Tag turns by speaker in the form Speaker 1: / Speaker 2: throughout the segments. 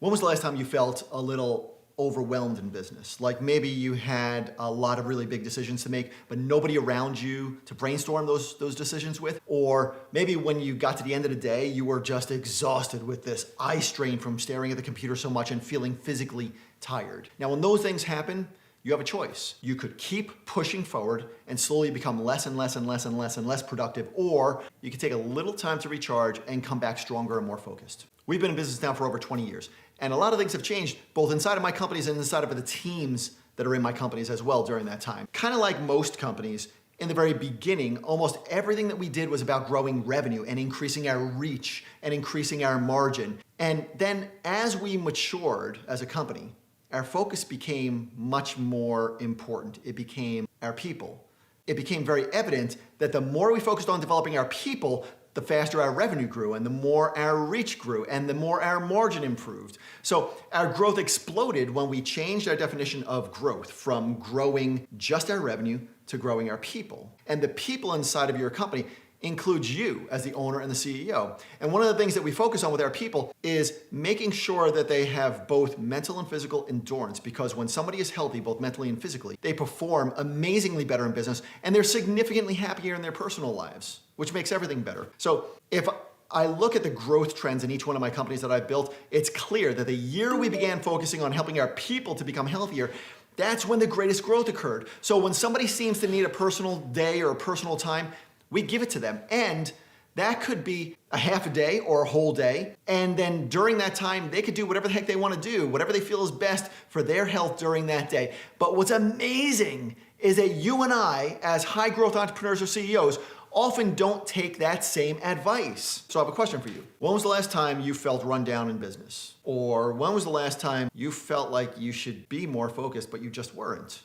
Speaker 1: When was the last time you felt a little overwhelmed in business? Like maybe you had a lot of really big decisions to make, but nobody around you to brainstorm those decisions with? Or maybe when you got to the end of the day, you were just exhausted with this eye strain from staring at the computer so much and feeling physically tired. Now, when those things happen, you have a choice. You could keep pushing forward and slowly become less and less and less and less and less productive, or you could take a little time to recharge and come back stronger and more focused. We've been in business now for over 20 years, and a lot of things have changed both inside of my companies and inside of the teams that are in my companies as well during that time. Kind of like most companies, in the very beginning, almost everything that we did was about growing revenue and increasing our reach and increasing our margin. And then as we matured as a company, our focus became much more important. It became our people. It became very evident that the more we focused on developing our people, the faster our revenue grew and the more our reach grew and the more our margin improved. So our growth exploded when we changed our definition of growth from growing just our revenue to growing our people. And the people inside of your company includes you as the owner and the CEO. And one of the things that we focus on with our people is making sure that they have both mental and physical endurance, because when somebody is healthy, both mentally and physically, they perform amazingly better in business and they're significantly happier in their personal lives, which makes everything better. So if I look at the growth trends in each one of my companies that I've built, it's clear that the year we began focusing on helping our people to become healthier, that's when the greatest growth occurred. So when somebody seems to need a personal day or a personal time, we give it to them. And that could be a half a day or a whole day. And then during that time, they could do whatever the heck they want to do, whatever they feel is best for their health during that day. But what's amazing is that you and I, as high growth entrepreneurs or CEOs, often don't take that same advice. So I have a question for you. When was the last time you felt run down in business? Or when was the last time you felt like you should be more focused, but you just weren't?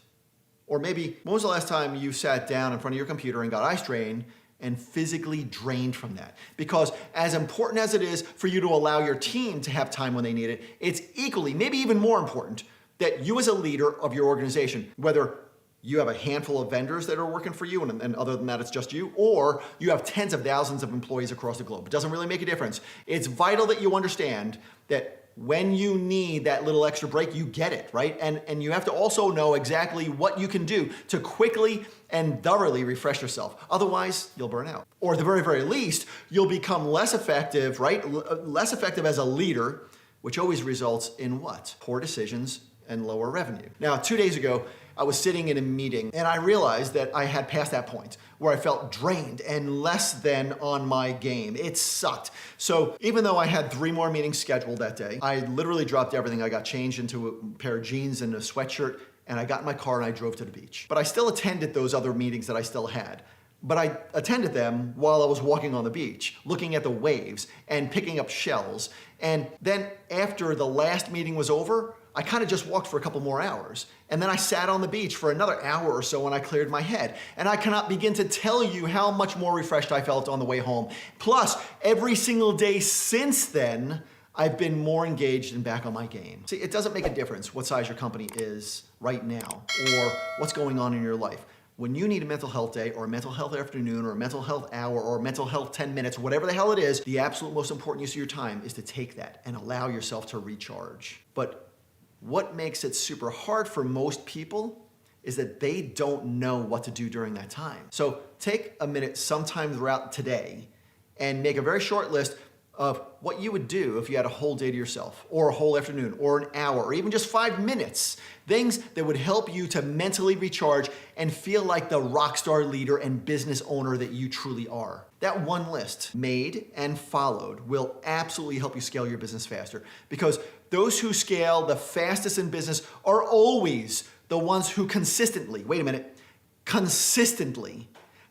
Speaker 1: Or maybe, when was the last time you sat down in front of your computer and got eye strain and physically drained from that? Because as important as it is for you to allow your team to have time when they need it, it's equally, maybe even more important, that you as a leader of your organization, whether you have a handful of vendors that are working for you, and other than that, it's just you, or you have tens of thousands of employees across the globe. It doesn't really make a difference. It's vital that you understand that when you need that little extra break, you get it, right? And you have to also know exactly what you can do to quickly and thoroughly refresh yourself. Otherwise, you'll burn out. Or at the very, very least, you'll become less effective, right? Less effective as a leader, which always results in what? Poor decisions and lower revenue. Now, 2 days ago, I was sitting in a meeting and I realized that I had passed that point where I felt drained and less than on my game. It sucked. So even though I had 3 more meetings scheduled that day, I literally dropped everything. I got changed into a pair of jeans and a sweatshirt, and I got in my car and I drove to the beach. But I still attended those other meetings that I still had. But I attended them while I was walking on the beach, looking at the waves and picking up shells. And then after the last meeting was over, I kind of just walked for a couple more hours. And then I sat on the beach for another hour or so when I cleared my head. And I cannot begin to tell you how much more refreshed I felt on the way home. Plus, every single day since then, I've been more engaged and back on my game. See, it doesn't make a difference what size your company is right now or what's going on in your life. When you need a mental health day or a mental health afternoon or a mental health hour or a mental health 10 minutes, whatever the hell it is, the absolute most important use of your time is to take that and allow yourself to recharge. But what makes it super hard for most people is that they don't know what to do during that time. So take a minute sometime throughout today and make a very short list of what you would do if you had a whole day to yourself, or a whole afternoon, or an hour, or even just 5 minutes. Things that would help you to mentally recharge and feel like the rock star leader and business owner that you truly are. That one list, made and followed, will absolutely help you scale your business faster, because those who scale the fastest in business are always the ones who consistently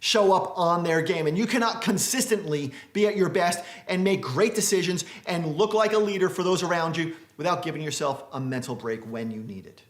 Speaker 1: show up on their game. And you cannot consistently be at your best and make great decisions and look like a leader for those around you without giving yourself a mental break when you need it.